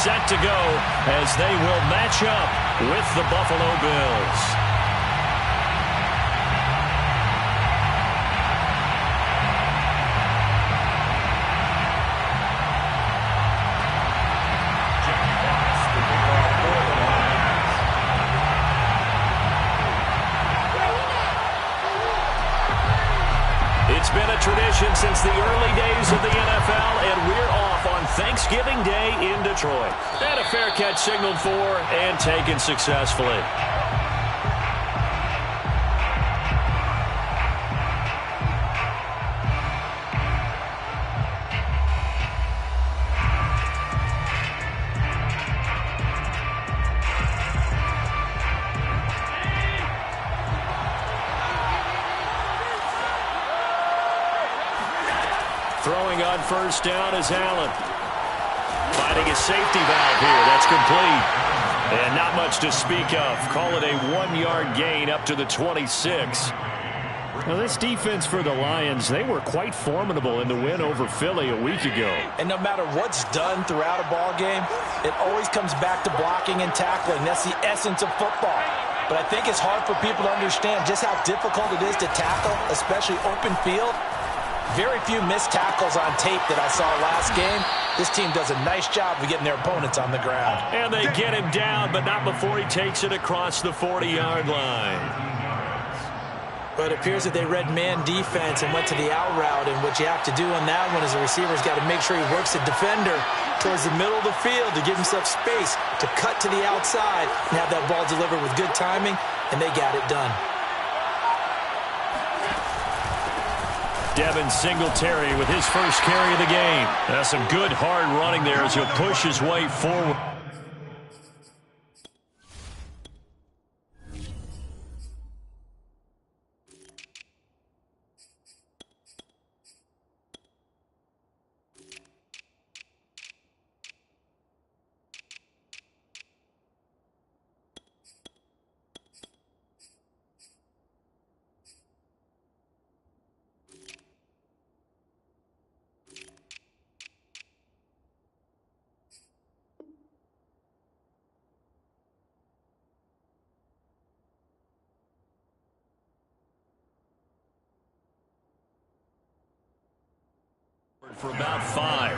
set to go as they will match up with the Buffalo Bills. It's been a tradition since the early days of the NFL, and we're off on Thanksgiving Day in Detroit. And a fair catch signaled for and taken successfully. Throwing on first down is Allen. Finding a safety valve here. That's complete. And not much to speak of. Call it a 1-yard gain up to the 26. Now, this defense for the Lions, they were quite formidable in the win over Philly a week ago. And no matter what's done throughout a ball game, it always comes back to blocking and tackling. That's the essence of football. But I think it's hard for people to understand just how difficult it is to tackle, especially open field. Very few missed tackles on tape that I saw last game. This team does a nice job of getting their opponents on the ground. And they get him down, but not before he takes it across the 40-yard line. But it appears that they read man defense and went to the out route. And what you have to do on that one is the receiver's got to make sure he works the defender towards the middle of the field to give himself space to cut to the outside and have that ball delivered with good timing, and they got it done. Devin Singletary with his first carry of the game. That's some good hard running there as he'll push his way forward. For about 5.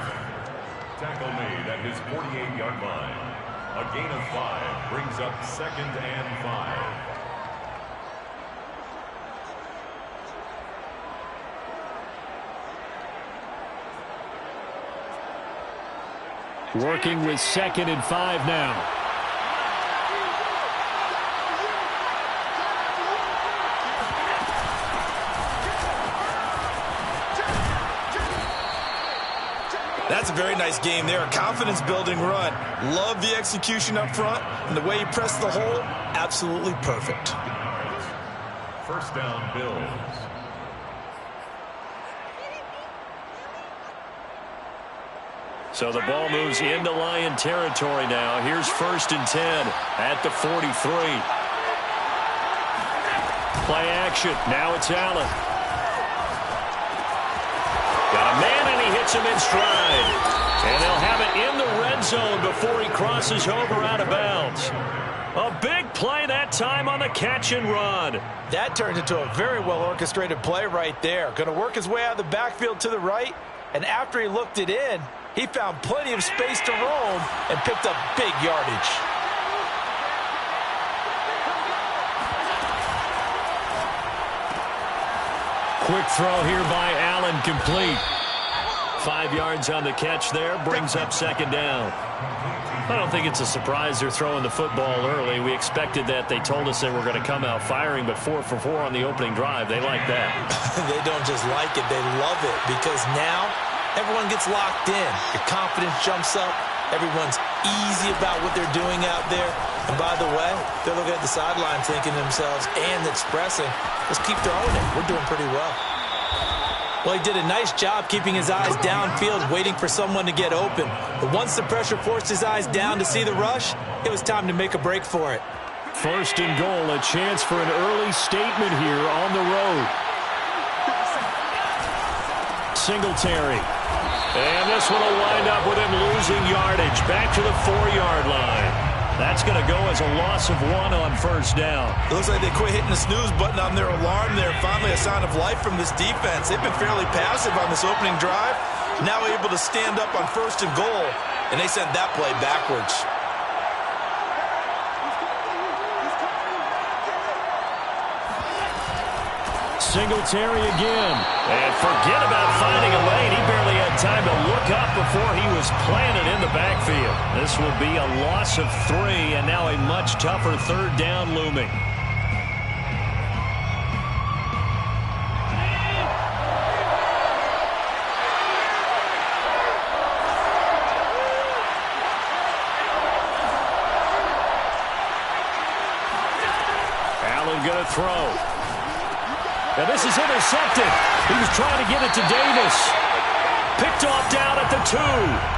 Tackle made at his 48-yard line. A gain of 5 brings up 2nd and 5. Working with 2nd and 5 now. That's a very nice game there. A confidence-building run. Love the execution up front. And the way he pressed the hole, absolutely perfect. First down, Bills. So the ball moves into Lion territory now. Here's 1st and 10 at the 43. Play action. Now it's Allen. Got a man, and he hits him in stride. And they'll have it in the red zone before he crosses over out of bounds. A big play that time on the catch and run. That turned into a very well-orchestrated play right there. Going to work his way out of the backfield to the right. And after he looked it in, he found plenty of space to roam and picked up big yardage. Quick throw here by Allen, complete. 5 yards on the catch there, brings up 2nd down. I don't think it's a surprise they're throwing the football early. We expected that. They told us they were going to come out firing, but 4 for 4 on the opening drive. They like that. They don't just like it, they love it, because now everyone gets locked in. Your confidence jumps up. Everyone's easy about what they're doing out there. And by the way, they're looking at the sideline thinking to themselves and expressing, let's keep throwing it. We're doing pretty well. Well, he did a nice job keeping his eyes downfield, waiting for someone to get open. But once the pressure forced his eyes down to see the rush, it was time to make a break for it. 1st and goal, a chance for an early statement here on the road. Singletary And this one will wind up with him losing yardage. Back to the 4-yard line. That's going to go as a loss of 1 on first down. It looks like they quit hitting the snooze button on their alarm there. Finally a sign of life from this defense. They've been fairly passive on this opening drive. Now able to stand up on 1st and goal. And they sent that play backwards. Singletary again. And forget about finding a lane. He barely had time to look up before he was planted in the backfield. This will be a loss of 3, and now a much tougher 3rd down looming. Allen going to throw. Now this is intercepted. He was trying to get it to Davis. Picked off down at the 2.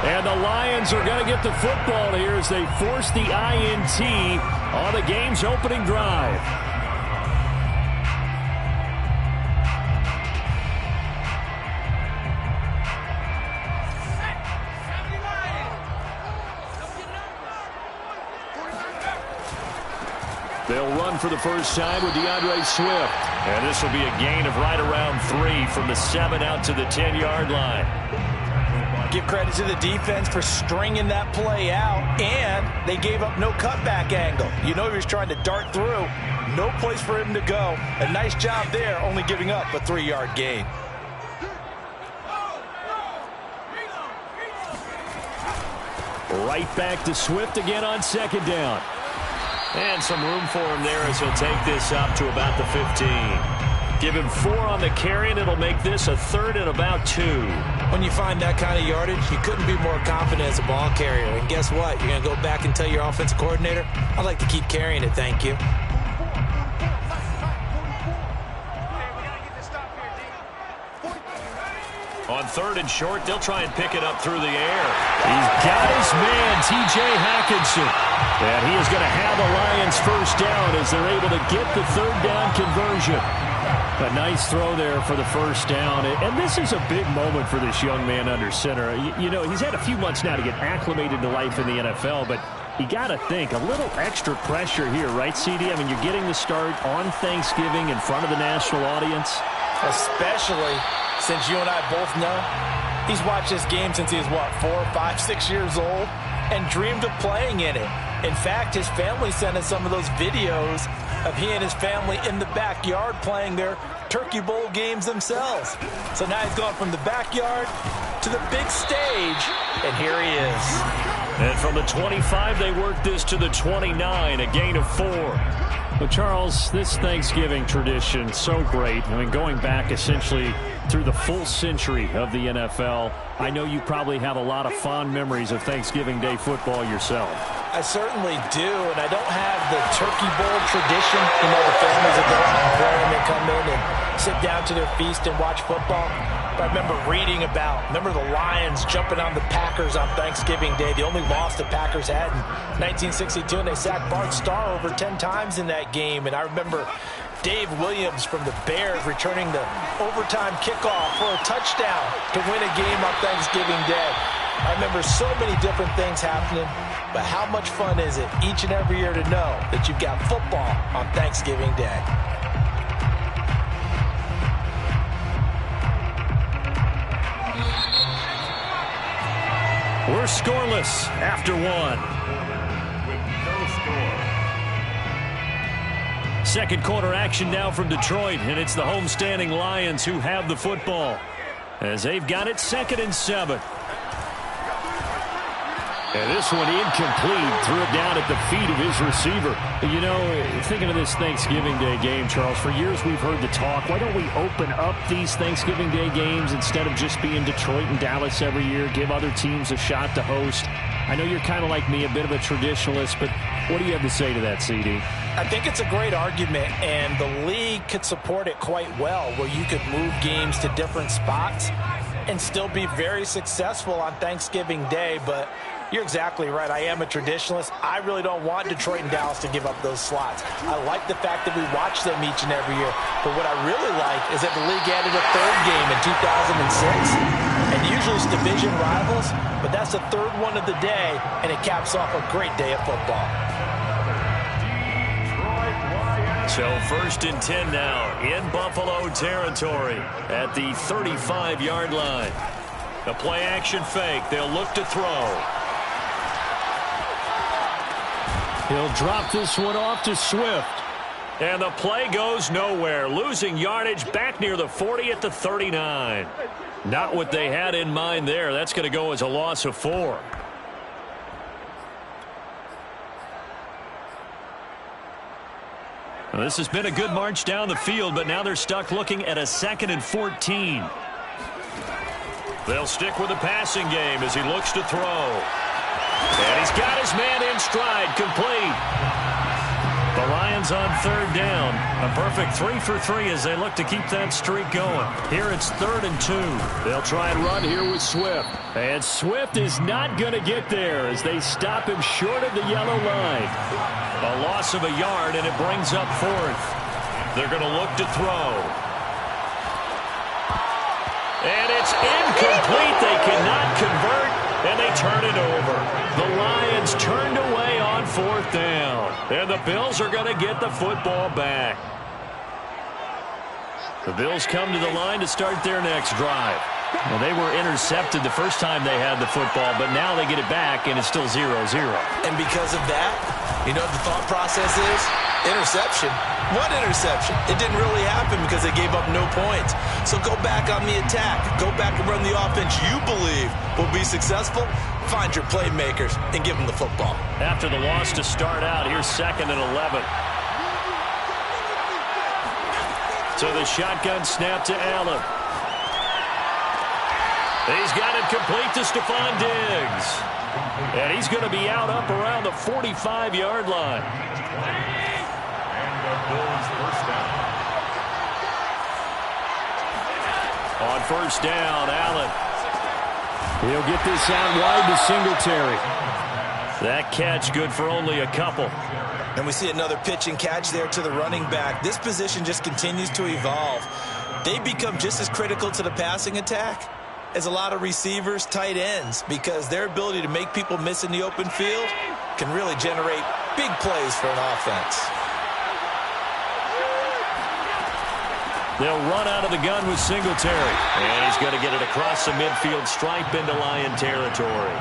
And the Lions are going to get the football here as they force the INT on the game's opening drive. They'll run for the first time with DeAndre Swift. And this will be a gain of right around 3 from the 7 out to the 10-yard line. Give credit to the defense for stringing that play out, and they gave up no cutback angle. You know he was trying to dart through. No place for him to go. A nice job there, only giving up a 3-yard gain. Right back to Swift again on 2nd down. And some room for him there as he'll take this up to about the 15. Give him 4 on the carry, and it'll make this a 3rd and about 2. When you find that kind of yardage, you couldn't be more confident as a ball carrier. And guess what? You're going to go back and tell your offensive coordinator, I'd like to keep carrying it, thank you. On 3rd and short, they'll try and pick it up through the air. He's got his man, T.J. Hockenson. And he is going to have the Lions first down as they're able to get the 3rd down conversion. A nice throw there for the first down. And this is a big moment for this young man under center. You know, he's had a few months now to get acclimated to life in the NFL, but you got to think, a little extra pressure here, right, CD? I mean, you're getting the start on Thanksgiving in front of the national audience. Especially since you and I both know he's watched this game since he was, what, 4, 5, 6 years old and dreamed of playing in it. In fact, his family sent us some of those videos of he and his family in the backyard playing their Turkey Bowl games themselves. So now he's gone from the backyard to the big stage, and here he is. And from the 25, they work this to the 29, a gain of 4. But, Charles, this Thanksgiving tradition, so great. I mean, going back essentially through the full century of the NFL, I know you probably have a lot of fond memories of Thanksgiving Day football yourself. I certainly do, and I don't have the Turkey Bowl tradition. You know, the families that go out and pray and they come in and sit down to their feast and watch football. But I remember reading remember the Lions jumping on the Packers on Thanksgiving Day, the only loss the Packers had in 1962, and they sacked Bart Starr over 10 times in that game. And I remember Dave Williams from the Bears returning the overtime kickoff for a touchdown to win a game on Thanksgiving Day. I remember so many different things happening, but how much fun is it each and every year to know that you've got football on Thanksgiving Day? We're scoreless after 1. With no score. Second quarter action now from Detroit, and it's the homestanding Lions who have the football as they've got it 2nd and 7. And this one incomplete, threw it down at the feet of his receiver. You know, thinking of this Thanksgiving Day game, Charles, for years we've heard the talk, why don't we open up these Thanksgiving Day games instead of just being Detroit and Dallas every year, give other teams a shot to host? I know you're kind of like me, a bit of a traditionalist, but what do you have to say to that, CD? I think it's a great argument, and the league could support it quite well, where you could move games to different spots and still be very successful on Thanksgiving Day. But you're exactly right. I am a traditionalist. I really don't want Detroit and Dallas to give up those slots. I like the fact that we watch them each and every year. But what I really like is that the league added a 3rd game in 2006. And usually it's division rivals, but that's the third one of the day, and it caps off a great day of football. So 1st and 10 now in Buffalo territory at the 35-yard line. A play-action fake. They'll look to throw. He'll drop this one off to Swift. And the play goes nowhere. Losing yardage back near the 40 at the 39. Not what they had in mind there. That's going to go as a loss of 4. Well, this has been a good march down the field, but now they're stuck looking at a 2nd and 14. They'll stick with the passing game as he looks to throw. And he's got his man in stride, complete. The Lions on 3rd down. A perfect 3 for 3 as they look to keep that streak going. Here it's 3rd and 2. They'll try and run here with Swift. And Swift is not going to get there as they stop him short of the yellow line. A loss of a yard, and it brings up 4th. They're going to look to throw. And it's incomplete. They cannot convert, and they turn it over. The Lions turned away on 4th down. And the Bills are going to get the football back. The Bills come to the line to start their next drive. Well, they were intercepted the first time they had the football, but now they get it back, and it's still 0-0. And because of that, you know what the thought process is? Interception. What interception? It didn't really happen because they gave up no points. So go back on the attack. Go back and run the offense you believe will be successful. Find your playmakers and give them the football. After the loss to start out, here's 2nd and 11. So the shotgun snap to Allen. He's got it complete to Stephon Diggs. And he's going to be out up around the 45-yard line. And the Bills first down. On 1st down, Allen. He'll get this out wide to Singletary. That catch good for only a couple. And we see another pitch and catch there to the running back. This position just continues to evolve. They become just as critical to the passing attack as a lot of receivers, tight ends, because their ability to make people miss in the open field can really generate big plays for an offense. They'll run out of the gun with Singletary. And he's going to get it across the midfield stripe into Lion territory.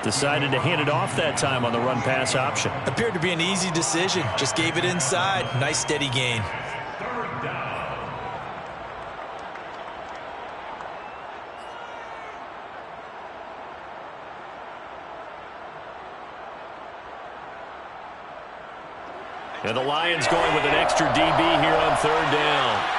Decided to hand it off that time on the run-pass option. Appeared to be an easy decision. Just gave it inside. Nice steady gain. Third down. And the Lions going with an extra DB here on 3rd down.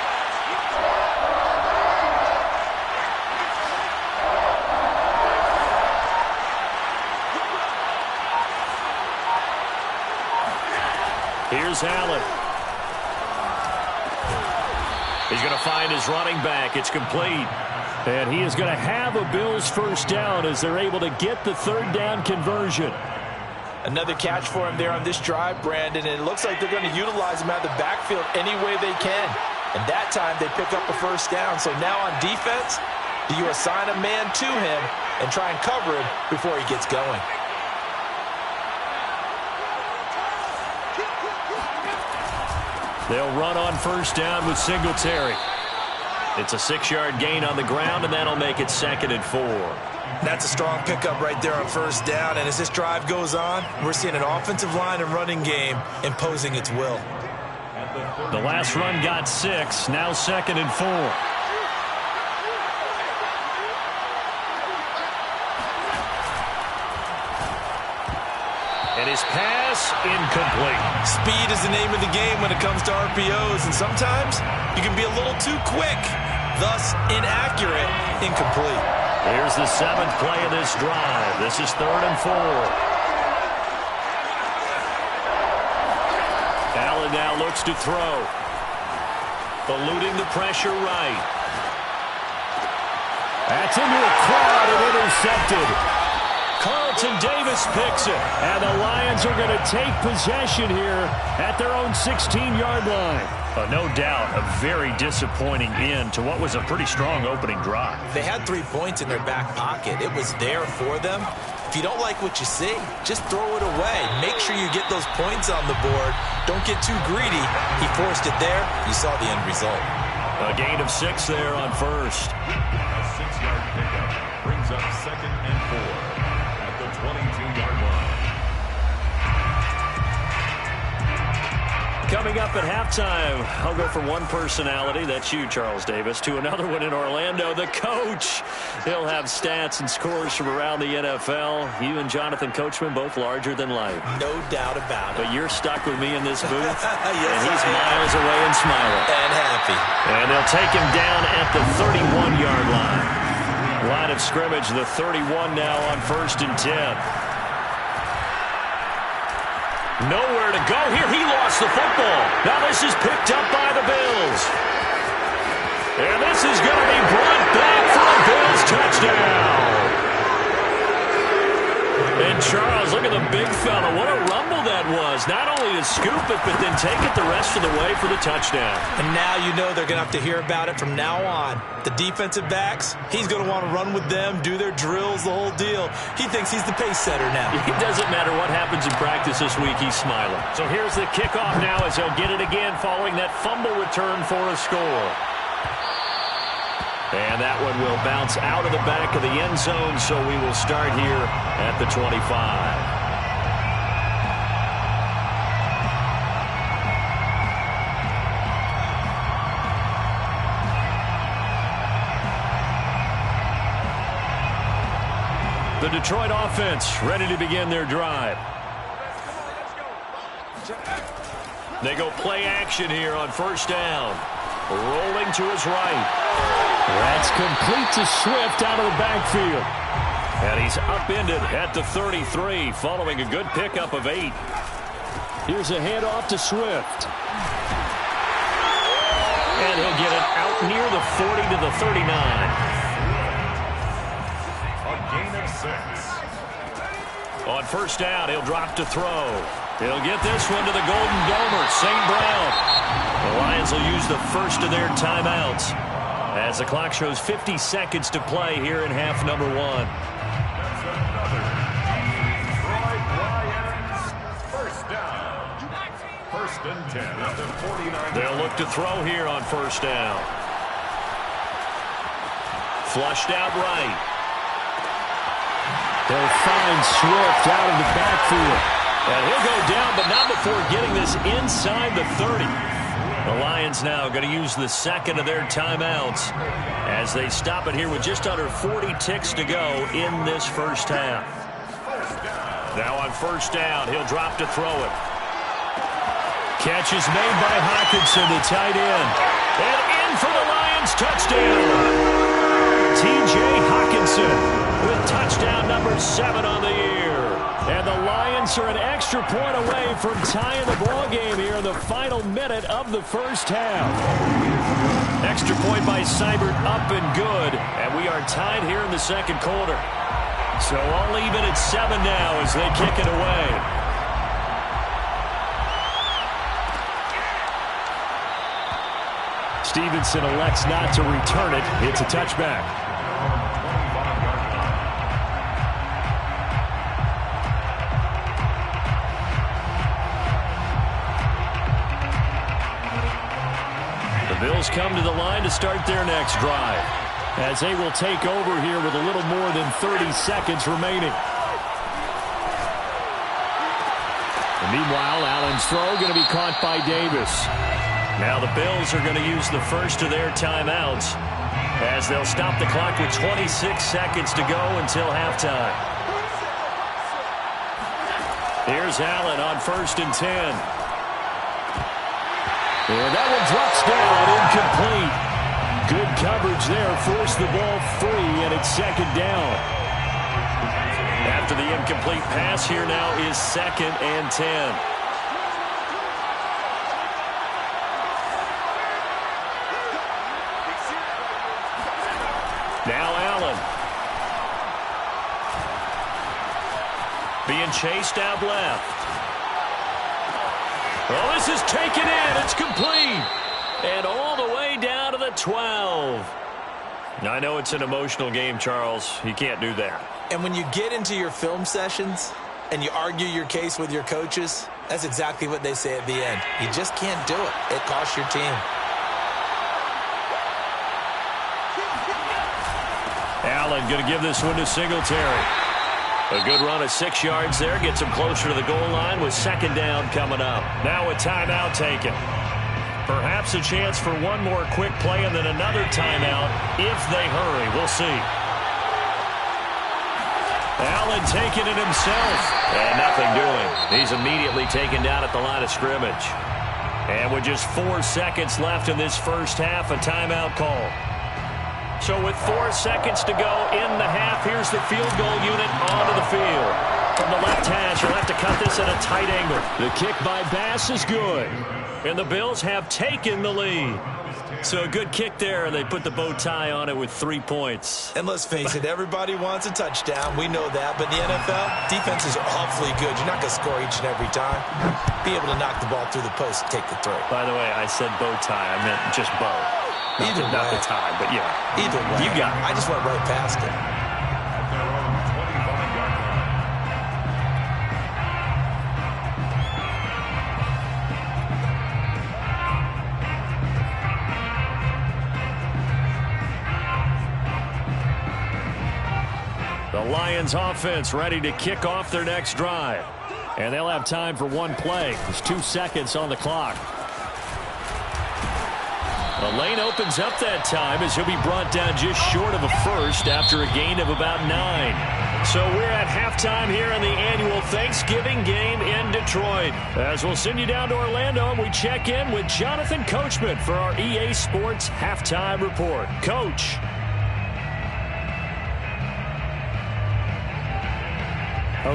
Here's Allen. He's going to find his running back. It's complete. And he is going to have a Bills first down as they're able to get the 3rd down conversion. Another catch for him there on this drive, Brandon, and it looks like they're going to utilize him out of the backfield any way they can. And that time they pick up a first down. So now on defense, do you assign a man to him and try and cover him before he gets going? They'll run on 1st down with Singletary. It's a 6-yard gain on the ground, and that'll make it 2nd and 4. That's a strong pickup right there on 1st down. And as this drive goes on, we're seeing an offensive line and running game imposing its will. The last run got 6. Now 2nd and 4. And his pass incomplete. Speed is the name of the game when it comes to RPOs. And sometimes you can be a little too quick. Thus, inaccurate, incomplete. Here's the 7th play of this drive. This is 3rd and 4. Allen now looks to throw. Eluding the pressure right. That's into a crowd and intercepted. Carlton Davis picks it. And the Lions are going to take possession here at their own 16-yard line. No doubt a very disappointing end to what was a pretty strong opening drive. They had 3 points in their back pocket. It was there for them. If you don't like what you see, just throw it away. Make sure you get those points on the board. Don't get too greedy. He forced it there. You saw the end result. A gain of 6 there on first. A 6-yard pickup brings up 2nd and 4 at the 22-yard line. Coming up at halftime, I'll go from one personality, that's you, Charles Davis, to another one in Orlando, the coach. He'll have stats and scores from around the NFL. You and Jonathan Coachman, both larger than life. No doubt about it. But you're stuck with me in this booth, Yes, and he's miles away and smiling. And happy. And they'll take him down at the 31-yard line. Line of scrimmage, the 31 now on 1st and 10. Nowhere to go here. He lost the football. Now this is picked up by the Bills. And this is going to be brought back for a Bills touchdown. And Charles, look at the big fella. What a rumble that was. Not only to scoop it, but then take it the rest of the way for the touchdown. And now you know they're going to have to hear about it from now on. The defensive backs, he's going to want to run with them, do their drills, the whole deal. He thinks he's the pace setter now. It doesn't matter what happens in practice this week, he's smiling. So here's the kickoff now as he'll get it again following that fumble return for a score. And that one will bounce out of the back of the end zone, so we will start here at the 25. The Detroit offense ready to begin their drive. They go play action here on 1st down. Rolling to his right. That's complete to Swift out of the backfield. And he's upended at the 33 following a good pickup of 8. Here's a handoff to Swift. And he'll get it out near the 40 to the 39. A gain of 6. On 1st down, he'll drop to throw. He'll get this one to the Golden Domer, St. Brown. The Lions will use the first of their timeouts as the clock shows 50 seconds to play here in half number 1. That's another Detroit Lions 1st down. 1st and 10 at the 49. They'll look to throw here on 1st down. Flushed out right. They'll find Swift out of the backfield. And he'll go down, but not before getting this inside the 30. The Lions now going to use the second of their timeouts as they stop it here with just under 40 ticks to go in this first half. Now on 1st down, he'll drop to throw it. Catch is made by Hockenson, the tight end. And in for the Lions, touchdown. T.J. Hockenson with touchdown number 7 on the year. And the Lions are an extra point away from tying the ball game here in the final minute of the first half. Extra point by Seibert up and good. And we are tied here in the second quarter. So all even at 7 now as they kick it away. Stevenson elects not to return it. It's a touchback. Bills come to the line to start their next drive as they will take over here with a little more than 30 seconds remaining. And meanwhile, Allen's throw going to be caught by Davis. Now the Bills are going to use the first of their timeouts as they'll stop the clock with 26 seconds to go until halftime. Here's Allen on 1st and 10. And that one drops down, incomplete. Good coverage there, forced the ball free, and it's 2nd down. After the incomplete pass, here now is 2nd and 10. Now Allen. being chased out left. Oh, this is taken in. It's complete. And all the way down to the 12. Now, I know it's an emotional game, Charles. You can't do that. And when you get into your film sessions and you argue your case with your coaches, that's exactly what they say at the end. You just can't do it. It costs your team. Allen going to give this one to Singletary. A good run of 6 yards there. Gets him closer to the goal line with second down coming up. Now a timeout taken. Perhaps a chance for one more quick play and then another timeout if they hurry. We'll see. Allen taking it himself. And nothing doing. He's immediately taken down at the line of scrimmage. And with just 4 seconds left in this first half, a timeout call. So with 4 seconds to go in the half, here's the field goal unit onto the field. From the left hash, he'll have to cut this at a tight angle. The kick by Bass is good. And the Bills have taken the lead. So a good kick there, and they put the bow tie on it with 3 points. And let's face it, everybody wants a touchdown. We know that. But in the NFL, defenses are awfully good. You're not going to score each and every time. Be able to knock the ball through the post and take the throw. By the way, I said bow tie. I meant just bow. Not the tie, but yeah. Either way. You got it. I just went right past it. At their own 25-yard line. The Lions offense ready to kick off their next drive. And they'll have time for one play. There's 2 seconds on the clock. The lane opens up that time as he'll be brought down just short of a first after a gain of about 9. So we're at halftime here in the annual Thanksgiving game in Detroit. As we'll send you down to Orlando, we check in with Jonathan Coachman for our EA Sports Halftime Report. Coach.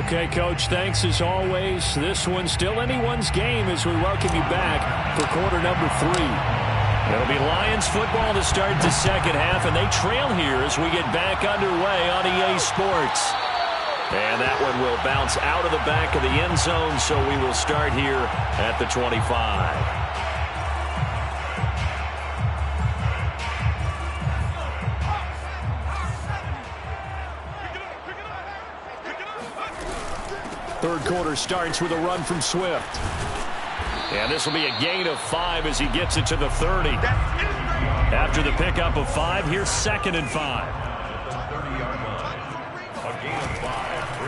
Okay, Coach, thanks as always. This one's still anyone's game as we welcome you back for quarter number 3. It'll be Lions football to start the second half, and they trail here as we get back underway on EA Sports. And that one will bounce out of the back of the end zone, so we will start here at the 25. Third quarter starts with a run from Swift. And this will be a gain of 5 as he gets it to the 30. After the pickup of 5, here's 2nd and 5.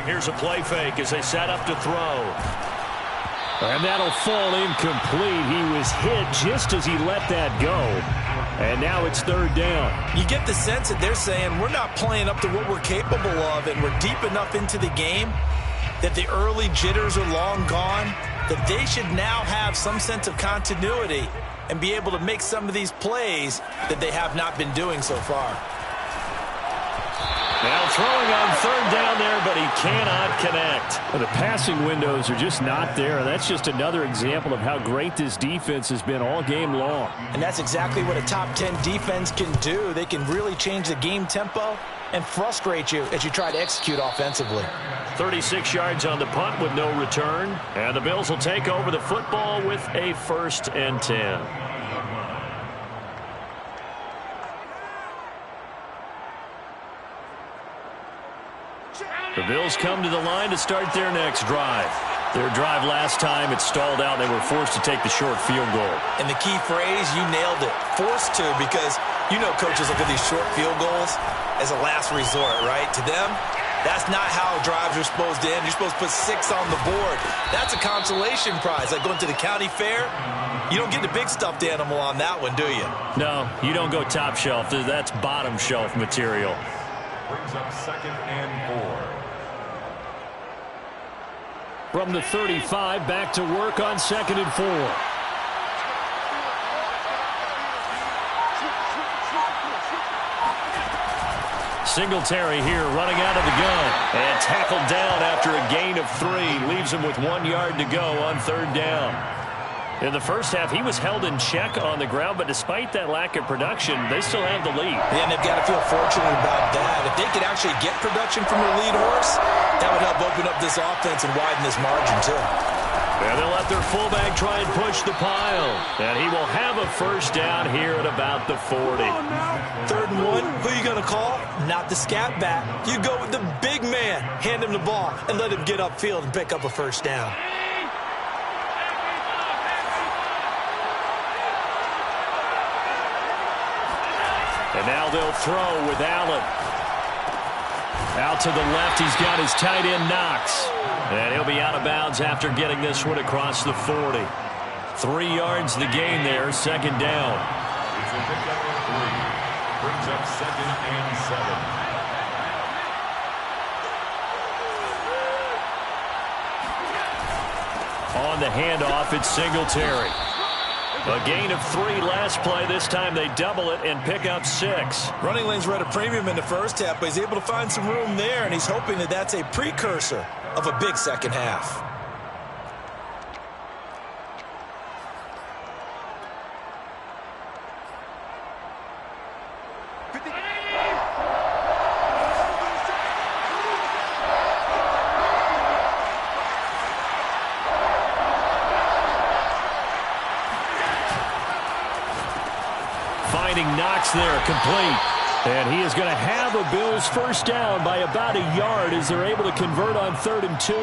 Here's a play fake as they set up to throw. And that'll fall incomplete. He was hit just as he let that go. And now it's 3rd down. You get the sense that they're saying we're not playing up to what we're capable of, and we're deep enough into the game that the early jitters are long gone, that they should now have some sense of continuity and be able to make some of these plays that they have not been doing so far. Now throwing on 3rd down there, but he cannot connect. Well, the passing windows are just not there. That's just another example of how great this defense has been all game long. And that's exactly what a top 10 defense can do. They can really change the game tempo and frustrate you as you try to execute offensively. 36 yards on the punt with no return. And the Bills will take over the football with a 1st and 10. The Bills come to the line to start their next drive. Their drive last time, it stalled out. They were forced to take the short field goal. And the key phrase, you nailed it. Forced to, because you know coaches look at these short field goals as a last resort, right? To them, that's not how drives are supposed to end. You're supposed to put 6 on the board. That's a consolation prize. Like going to the county fair, you don't get the big stuffed animal on that one, do you? No, you don't go top shelf. That's bottom shelf material. Brings up 2nd and 4. From the 35, back to work on 2nd and 4. Singletary here running out of the gun. And tackled down after a gain of 3. Leaves him with 1 yard to go on 3rd down. In the first half, he was held in check on the ground, but despite that lack of production, they still have the lead. Yeah, and they've got to feel fortunate about that. If they could actually get production from their lead horse, That would help open up this offense and widen this margin, too. And they'll let their fullback try and push the pile. And he will have a first down here at about the 40. 3rd and 1, who are you going to call? Not the scat back. You go with the big man. Hand him the ball and let him get upfield and pick up a first down. And now they'll throw with Allen. Out to the left, he's got his tight end Knox. And he'll be out of bounds after getting this one across the 40. 3 yards the gain there, 2nd down. It's a pickup of 3. Brings up 2nd and 7. On the handoff, it's Singletary. A gain of 3 last play. This time they double it and pick up 6. Running lanes were at a premium in the first half, but he's able to find some room there, and he's hoping that that's a precursor of a big second half. Finding Knox there, complete. And he is going to have a Bills first down by about a yard as they're able to convert on 3rd and 2.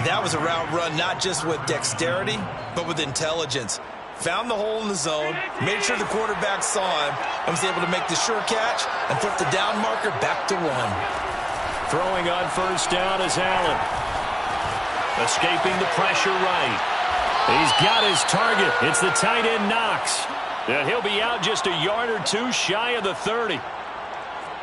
That was a route run not just with dexterity, but with intelligence. Found the hole in the zone, made sure the quarterback saw him, and was able to make the sure catch and flip the down marker back to 1. Throwing on first down is Allen. Escaping the pressure right. He's got his target. It's the tight end Knox. And he'll be out just a yard or 2 shy of the 30.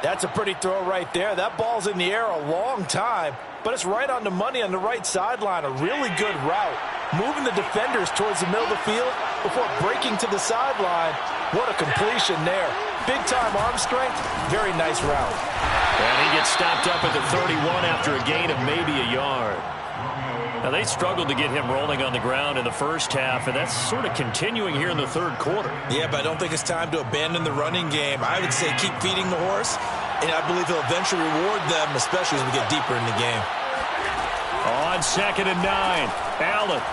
That's a pretty throw right there. That ball's in the air a long time, but it's right on the money on the right sideline. A really good route. Moving the defenders towards the middle of the field before breaking to the sideline. What a completion there. Big-time arm strength. Very nice route. And he gets stopped up at the 31 after a gain of maybe a yard. Now, they struggled to get him rolling on the ground in the first half, and that's sort of continuing here in the 3rd quarter. Yeah, but I don't think it's time to abandon the running game. I would say keep feeding the horse, and I believe he'll eventually reward them, especially as we get deeper in the game. On 2nd and 9, Allen.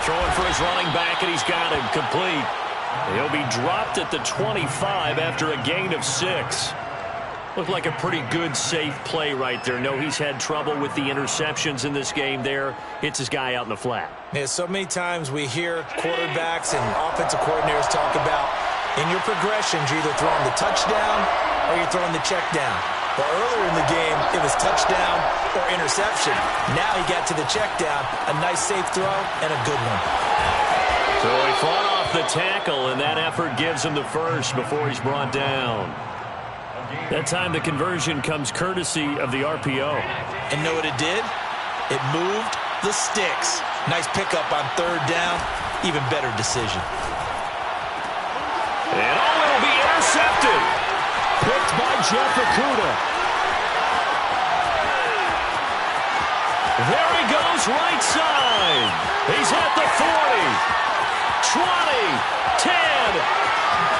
Throwing for his running back, and he's got him complete. He'll be dropped at the 25 after a gain of 6. Looked like a pretty good, safe play right there. No, he's had trouble with the interceptions in this game there. Hits his guy out in the flat. Yeah, so many times we hear quarterbacks and offensive coordinators talk about in your progressions, you're either throwing the touchdown or you're throwing the check down. But earlier in the game, it was touchdown or interception. Now he got to the check down, a nice safe throw and a good one. So he fought off the tackle, and that effort gives him the first before he's brought down. That time the conversion comes courtesy of the RPO. And know what it did? It moved the sticks. Nice pickup on 3rd down. Even better decision. And will be intercepted. Picked by Jeff Okudah. There he goes, right side. He's at the 40, 20, 10.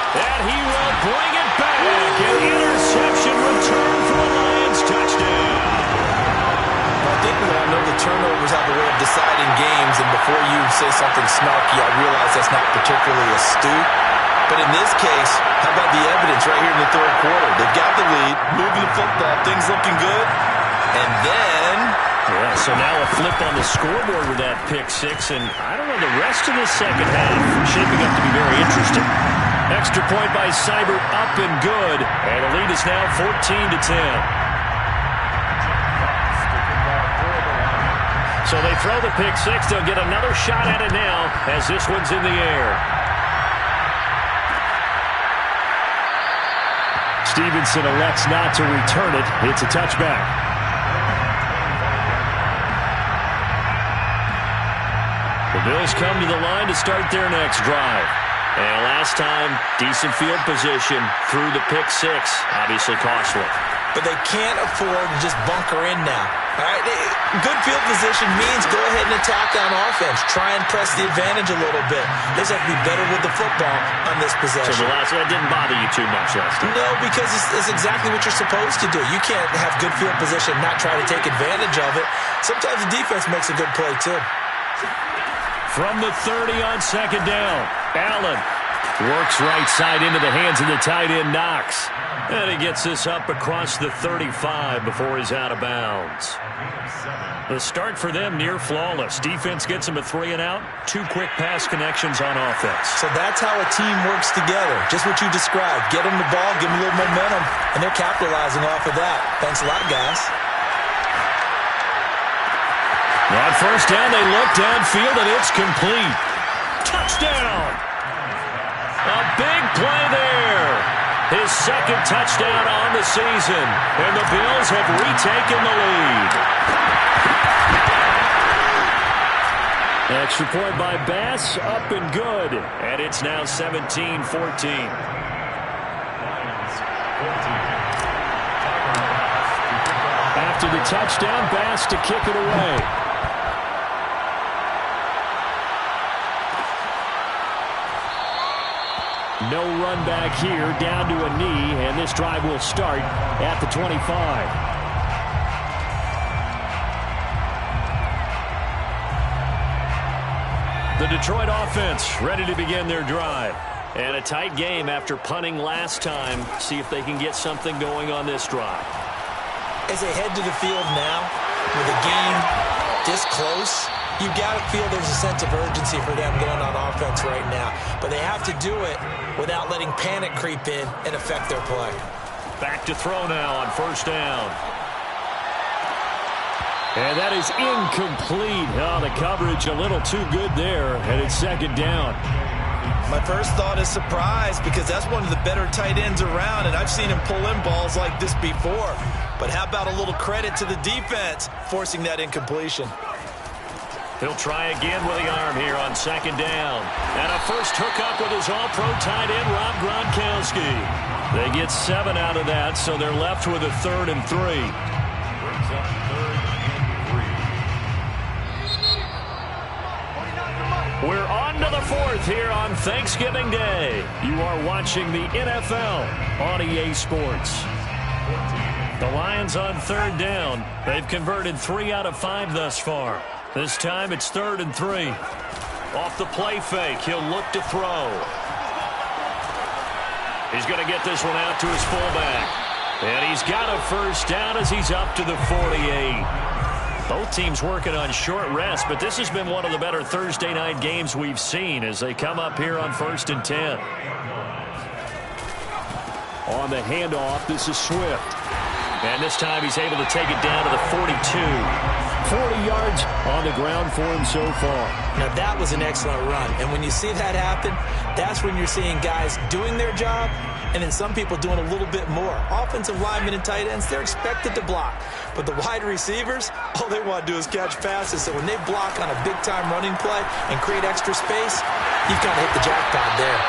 And he will bring it back. An interception return for the Lions touchdown. I think we all know the turnovers have a way of deciding games, and before you say something snarky, I realize that's not particularly astute. But in this case, how about the evidence right here in the 3rd quarter? They've got the lead, moving the football, things looking good, and then... Yeah, so now a flip on the scoreboard with that pick 6, and I don't know, the rest of the second half shaping up to be very interesting. Extra point by Seibert, up and good. And the lead is now 14-10. So they throw the pick 6. They'll get another shot at it now as this one's in the air. Stevenson elects not to return it. It's a touchback. The Bills come to the line to start their next drive. And last time, decent field position through the pick 6. Obviously costly. But they can't afford to just bunker in now. All right? Good field position means go ahead and attack on offense. Try and press the advantage a little bit. They just have to be better with the football on this possession. So that didn't bother you too much last time? No, because it's exactly what you're supposed to do. You can't have good field position and not try to take advantage of it. Sometimes the defense makes a good play, too. From the 30 on second down, Allen works right side into the hands of the tight end, Knox. And he gets this up across the 35 before he's out of bounds. The start for them near flawless. Defense gets them a 3-and-out. 2 quick pass connections on offense. So that's how a team works together. Just what you described. Get them the ball, give them a little momentum, and they're capitalizing off of that. Thanks a lot, guys. On first down, they look downfield, and it's complete. Touchdown! A big play there. His second touchdown on the season, and the Bills have retaken the lead. Extra point by Bass, up and good. And it's now 17-14. After the touchdown, Bass to kick it away. No run back here, down to a knee, and this drive will start at the 25. The Detroit offense ready to begin their drive. And a tight game after punting last time. See if they can get something going on this drive. As they head to the field now, with the game this close, you've got to feel there's a sense of urgency for them going on offense right now. But they have to do it without letting panic creep in and affect their play. Back to throw now on first down. And that is incomplete. Oh, the coverage a little too good there, and it's second down. My first thought is surprise, because that's one of the better tight ends around, and I've seen him pull in balls like this before. But how about a little credit to the defense forcing that incompletion? He'll try again with the arm here on second down. And a first hookup with his all-pro tight end, Rob Gronkowski. They get 7 out of that, so they're left with a 3rd and 3. Brings up 3rd and 3. We're on to the 4th here on Thanksgiving Day. You are watching the NFL on EA Sports. The Lions on 3rd down. They've converted 3 out of 5 thus far. This time it's 3rd and 3. Off the play fake, he'll look to throw. He's going to get this one out to his fullback. And he's got a first down as he's up to the 48. Both teams working on short rest, but this has been one of the better Thursday night games we've seen as they come up here on 1st and 10. On the handoff, this is Swift. And this time he's able to take it down to the 42. 40 yards on the ground for him so far. Now that was an excellent run. And when you see that happen, that's when you're seeing guys doing their job and then some people doing a little bit more. Offensive linemen and tight ends, they're expected to block. But the wide receivers, all they want to do is catch passes. So when they block on a big-time running play and create extra space, you've kind of hit the jackpot there.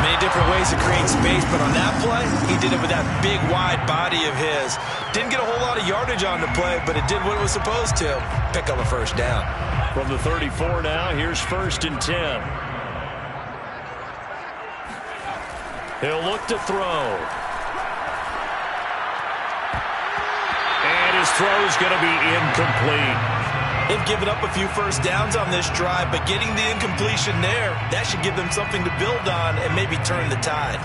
Many different ways to create space, but on that play, he did it with that big, wide body of his. Didn't get a whole lot of yardage on the play, but it did what it was supposed to. Pick up a first down. From the 34 now, here's 1st and 10. He'll look to throw. And his throw's going to be incomplete. They've given up a few first downs on this drive, but getting the incompletion there, that should give them something to build on and maybe turn the tide.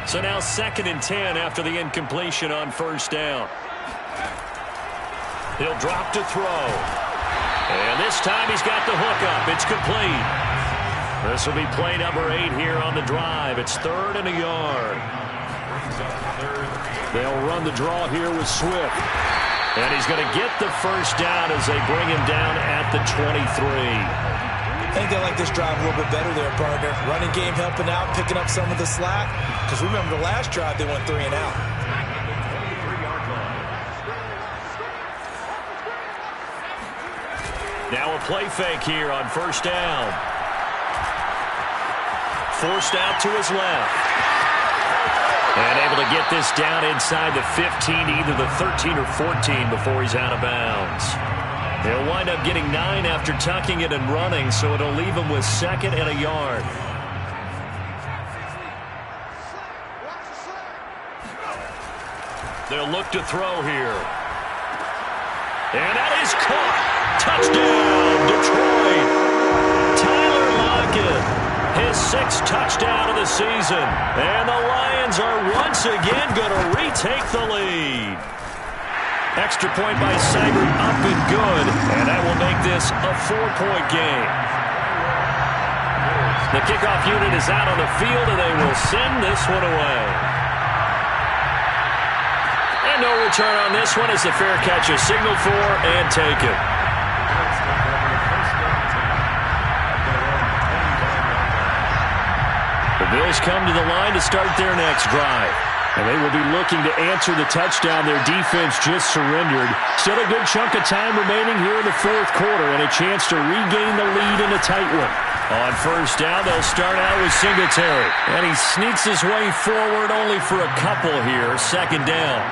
So now 2nd and 10 after the incompletion on first down. He'll drop to throw. And this time he's got the hookup. It's complete. This will be play number 8 here on the drive. It's 3rd and a yard. They'll run the draw here with Swift. And he's going to get the first down as they bring him down at the 23. I think they like this drive a little bit better there, partner. Running game helping out, picking up some of the slack. Because remember the last drive, they went 3 and out. Now a play fake here on first down. Forced out to his left. And able to get this down inside the 15, either the 13 or 14 before he's out of bounds. He'll wind up getting 9 after tucking it and running, so it'll leave him with 2nd and a yard. They'll look to throw here. And that is caught. Touchdown, Detroit. Tyler Lockett, his 6th touchdown of the season. And the Lions are once again going to retake the lead. Extra point by Seibert up and good. And that will make this a 4-point game. The kickoff unit is out on the field, and they will send this one away. And no return on this one as the fair catch is signaled for and taken. The Bills come to the line to start their next drive. And they will be looking to answer the touchdown their defense just surrendered. Still a good chunk of time remaining here in the 4th quarter and a chance to regain the lead in a tight one. On 1st down, they'll start out with Singletary. And he sneaks his way forward only for a couple here, 2nd down.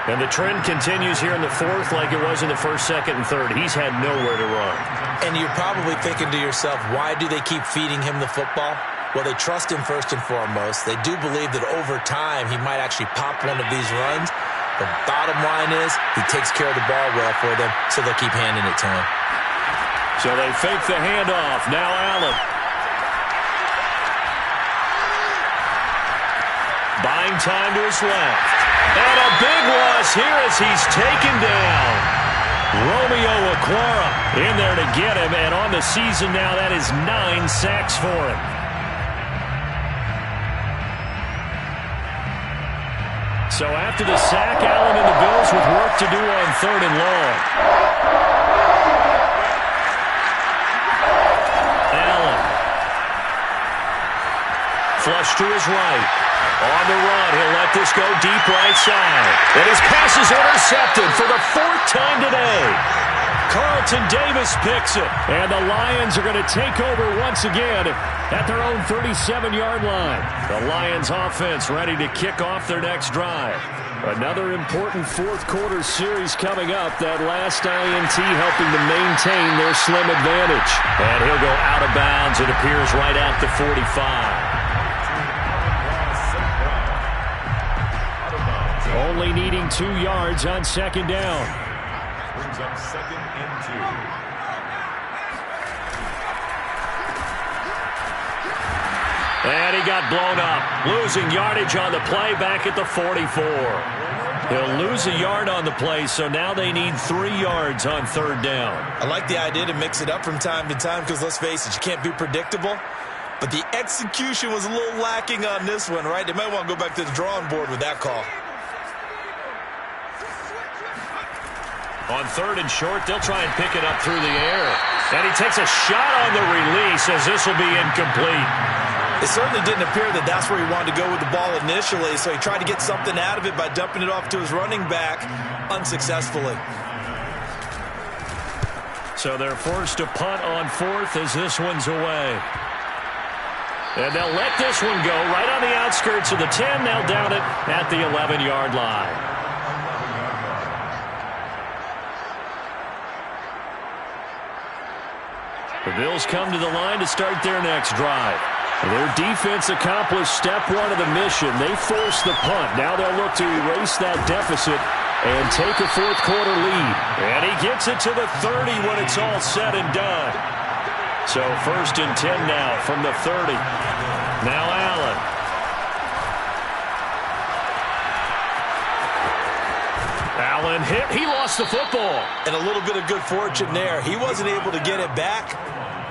And the trend continues here in the 4th like it was in the 1st, 2nd, and 3rd. He's had nowhere to run. And you're probably thinking to yourself, why do they keep feeding him the football? Well, they trust him first and foremost. They do believe that over time he might actually pop one of these runs. The bottom line is he takes care of the ball well for them, so they'll keep handing it to him. So they fake the handoff. Now Allen. Buying time to his left. And a big loss here as he's taken down. Romeo Okwara in there to get him. And on the season now, that is 9 sacks for him. So after the sack, Allen and the Bills with work to do on 3rd and long. Allen. Flush to his right. On the run, he'll let this go deep right side. And his pass is intercepted for the 4th time today. Carlton Davis picks it. And the Lions are going to take over once again at their own 37-yard line. The Lions offense ready to kick off their next drive. Another important 4th quarter series coming up. That last INT helping to maintain their slim advantage. And he'll go out of bounds. It appears right at the 45. Only needing 2 yards on 2nd down. Brings up 2nd and 2. And he got blown up. Losing yardage on the play back at the 44. He'll lose a yard on the play, so now they need 3 yards on 3rd down. I like the idea to mix it up from time to time because, let's face it, you can't be predictable. But the execution was a little lacking on this one, right? They might want to go back to the drawing board with that call. On 3rd and short, they'll try and pick it up through the air. And he takes a shot on the release as this will be incomplete. It certainly didn't appear that that's where he wanted to go with the ball initially, so he tried to get something out of it by dumping it off to his running back unsuccessfully. So they're forced to punt on 4th as this one's away. And they'll let this one go right on the outskirts of the 10. They'll down it at the 11-yard line. The Bills come to the line to start their next drive. Their defense accomplished step 1 of the mission. They forced the punt. Now they'll look to erase that deficit and take a 4th quarter lead. And he gets it to the 30 when it's all said and done. So 1st and 10 now from the 30. Now Allen. Allen hit. He lost the football. And a little bit of good fortune there. He wasn't able to get it back,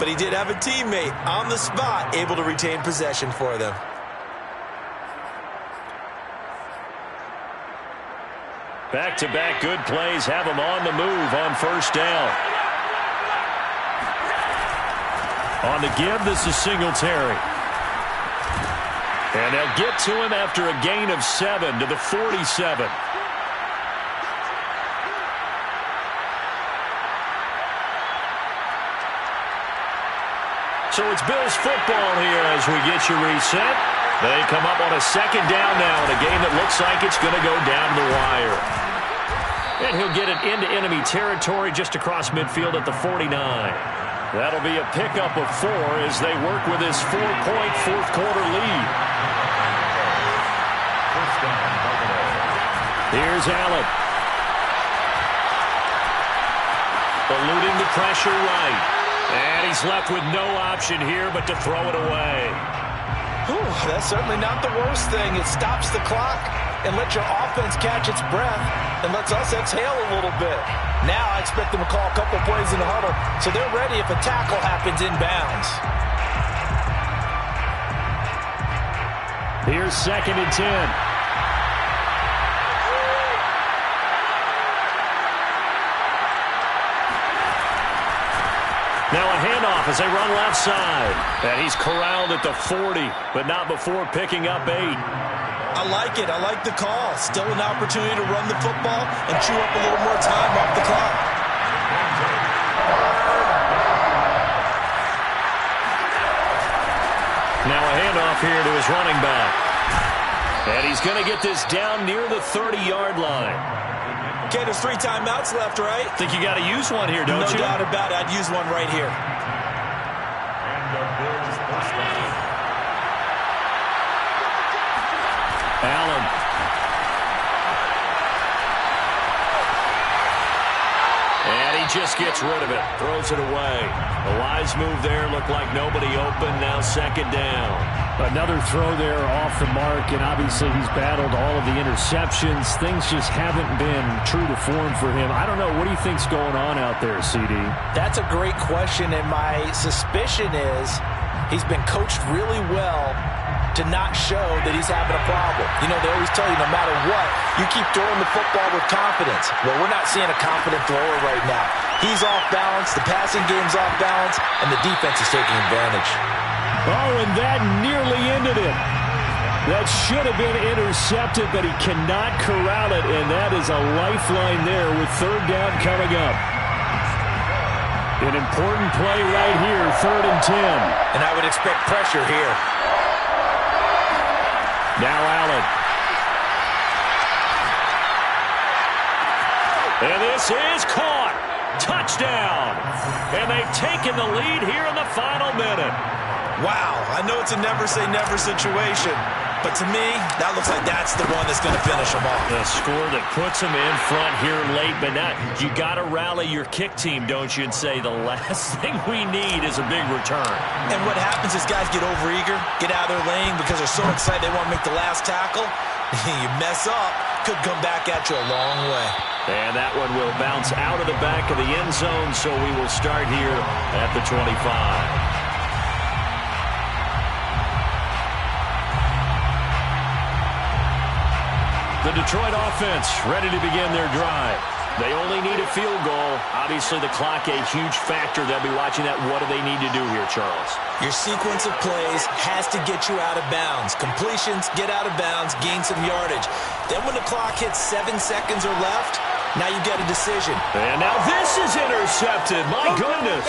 but he did have a teammate on the spot able to retain possession for them. Back-to-back good plays have him on the move on 1st down. On the give, this is Singletary. And they'll get to him after a gain of 7 to the 47. So it's Bills football here as we get you reset. They come up on a second down now in a game that looks like it's going to go down the wire. And he'll get it into enemy territory just across midfield at the 49. That'll be a pickup of 4 as they work with this 4-point fourth-quarter lead. Here's Allen. Eluding the pressure right. And he's left with no option here but to throw it away. Whew, that's certainly not the worst thing. It stops the clock and lets your offense catch its breath and lets us exhale a little bit. Now I expect them to call a couple plays in the huddle so they're ready if a tackle happens inbounds. Here's 2nd and 10. Now a handoff as they run left side. And he's corralled at the 40, but not before picking up 8. I like it. I like the call. Still an opportunity to run the football and chew up a little more time off the clock. Now a handoff here to his running back. And he's going to get this down near the 30-yard line. Okay, there's 3 timeouts left, right? Think you got to use one here, don't you? No doubt about it. I'd use one right here. And the Bills first down. Allen. And he just gets rid of it. Throws it away. A wise move there. Looked like nobody open. Now 2nd down. Another throw there off the mark, and obviously he's battled all of the interceptions. Things just haven't been true to form for him. I don't know. What do you think's going on out there, CD? That's a great question, and my suspicion is he's been coached really well to not show that he's having a problem. You know, they always tell you no matter what, you keep throwing the football with confidence. Well, we're not seeing a confident thrower right now. He's off balance, the passing game's off balance, and the defense is taking advantage. Oh, and that nearly ended it. That should have been intercepted, but he cannot corral it, and that is a lifeline there with 3rd down coming up. An important play right here, 3rd and 10. And I would expect pressure here. Now Allen. And this is caught. Touchdown. And they've taken the lead here in the final minute. Wow, I know it's a never-say-never situation, but to me, that looks like that's the one that's going to finish them off. The score that puts them in front here late, but now you got to rally your kick team, don't you, and say the last thing we need is a big return. And what happens is guys get overeager, get out of their lane because they're so excited they want to make the last tackle. You mess up, could come back at you a long way. And that one will bounce out of the back of the end zone, so we will start here at the 25. The Detroit offense ready to begin their drive. They only need a field goal. Obviously, the clock a huge factor. They'll be watching that. What do they need to do here, Charles? Your sequence of plays has to get you out of bounds. Completions, get out of bounds, gain some yardage. Then when the clock hits 7 seconds or left, now you get a decision. And now this is intercepted. My goodness.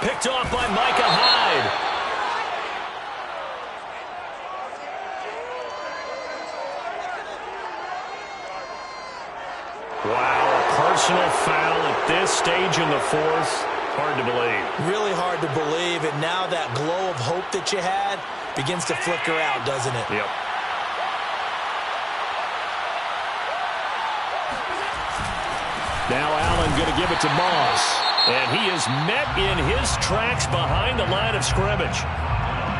Picked off by Micah Hyde. Wow, a personal foul at this stage in the 4th. Hard to believe. Really hard to believe, and now that glow of hope that you had begins to flicker out, doesn't it? Yep. Now Allen going to give it to Moss. And he is met in his tracks behind the line of scrimmage.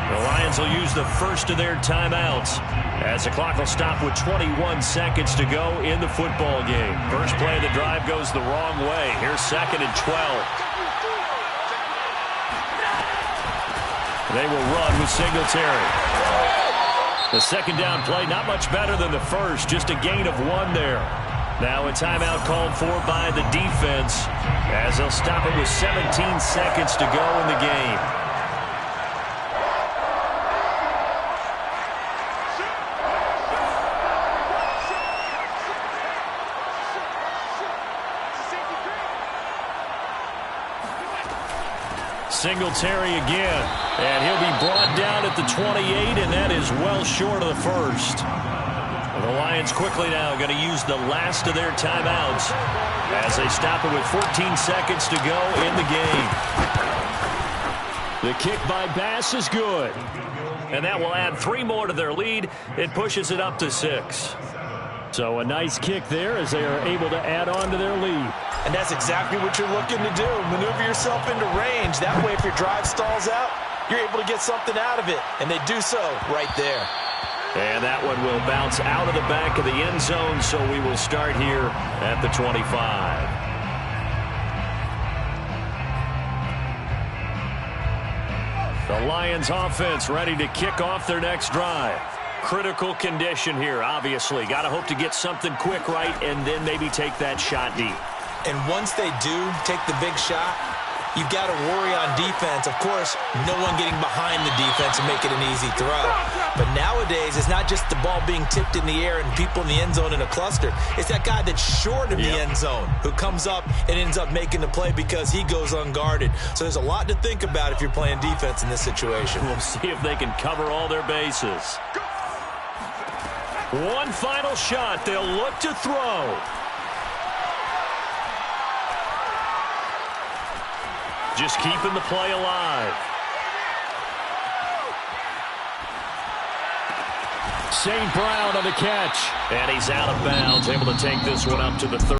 The Lions will use the first of their timeouts as the clock will stop with 21 seconds to go in the football game. First play of the drive goes the wrong way. Here's 2nd and 12. They will run with Singletary. The 2nd down play, not much better than the first, just a gain of 1 there. Now a timeout called for by the defense as they'll stop it with 17 seconds to go in the game. Singletary again. And he'll be brought down at the 28, and that is well short of the first. The Lions quickly now going to use the last of their timeouts as they stop it with 14 seconds to go in the game. The kick by Bass is good. And that will add 3 more to their lead. It pushes it up to 6. So a nice kick there as they are able to add on to their lead. And that's exactly what you're looking to do. Maneuver yourself into range. That way, if your drive stalls out, you're able to get something out of it. And they do so right there. And that one will bounce out of the back of the end zone, so we will start here at the 25. The Lions offense ready to kick off their next drive. Critical condition here, obviously. Got to hope to get something quick right and then maybe take that shot deep. And once they do take the big shot, you've got to worry on defense. Of course, no one getting behind the defense and make it an easy throw. But nowadays, it's not just the ball being tipped in the air and people in the end zone in a cluster. It's that guy that's short of the end zone who comes up and ends up making the play because he goes unguarded. So there's a lot to think about if you're playing defense in this situation. We'll see if they can cover all their bases. One final shot. They'll look to throw. Just keeping the play alive. St. Brown on the catch. And he's out of bounds, able to take this one up to the 30.